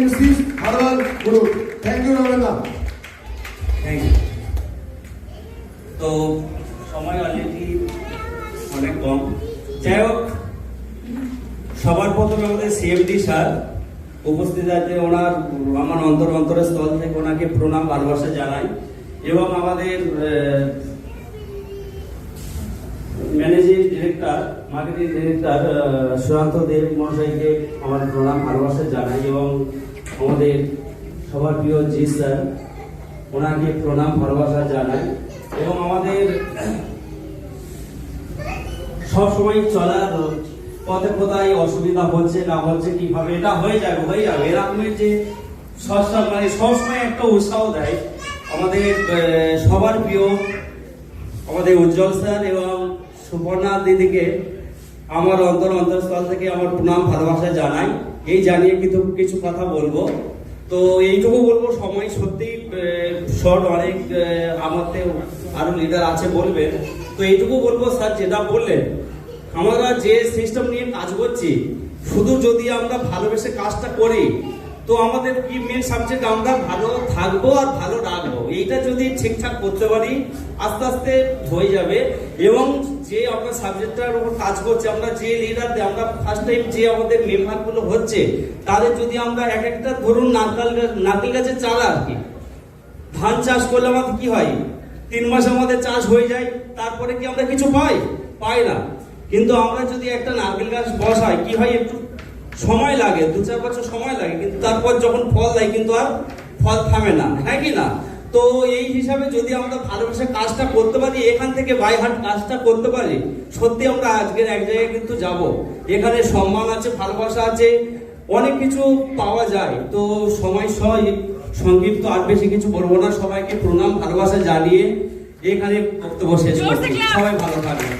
insist Harwal Guru. Thank you, Ravindra. Thank you. তো সময় already অনেক কম, যাই হোক সবার প্রথমে আমাদের সিএমডি স্যার উপস্থিত আছে, ওনার আমার অন্তরের স্থল থেকে ওনাকে প্রণাম ভালোবাসা জানাই এবং আমাদের managing director marketing director Sushant Deb মহাশয়কে আমার প্রণাম ভালোবাসা জানাই এবং আমাদের সবার প্রিয় জি স্যার ওনাকে প্রণাম ভালোবাসা জানাই এবং আমাদের সব সময় চলার পথে কোথায় অসুবিধা হচ্ছে না হচ্ছে কিভাবে এটা হয়ে যাবে এরকমের যে মানে সবসময় একটা উৎসাহ দেয় আমাদের সবার প্রিয় আমাদের উজ্জ্বল স্যার এবং সুপর্ণা দিদিকে আমার অন্তরস্থল থেকে আমার প্রণাম ভালোবাসা জানাই। এই জানিয়ে কিন্তু কিছু কথা বলবো, তো এইটুকু বলবো, সময় সত্যি শর্ট, অনেক আমাদের আরো লিডার আছে বলবেন, তো এইটুকু বলবো স্যার যেটা বললেন, আমরা যে সিস্টেম নিয়ে কাজ করছি শুধু যদি আমরা ভালোবেসে কাজটা করি তো আমাদের কি মেন সাবজেক্ট আমরা ভালো থাকবো আর ভালো রাখবো, এইটা যদি ঠিকঠাক করতে পারি আস্তে আস্তে হয়ে যাবে। এবং যে আমরা সাবজেক্টটার উপর কাজ করছি, আমরা যে লিডার আমরা ফার্স্ট টাইম যে আমাদের মেম্বার গুলো হচ্ছে তাদের যদি আমরা এক একটা ধরুন নারকেল গাছের চারা আর কি ধান চাষ করলে আমাদের কি হয় 3 মাস আমাদের চাষ হয়ে যায়, তারপরে কি আমরা কিছু পাই না। কিন্তু আমরা যদি একটা নারকেল গাছ বসাই কি হয়, একটু সময় লাগে, 2-4 বছর সময় লাগে, কিন্তু তারপর যখন ফল দেয় কিন্তু আর ফল থামে না, হ্যাঁ কি না? তো এই হিসাবে যদি আমরা ভালোবেসে কাজটা করতে পারি, এখান থেকে বাই হার্ট কাজটা করতে পারি, সত্যি আমরা আজকের এক জায়গায় কিন্তু যাব, এখানে সম্মান আছে, ভালোবাসা আছে, অনেক কিছু পাওয়া যায়। তো সময় সংক্ষিপ্ত, আর বেশি কিছু বলবো না, সবাইকে প্রণাম ভালোবাসা জানিয়ে এখানে বক্তব্য শেষ করছি। সবাই ভালো থাকবে।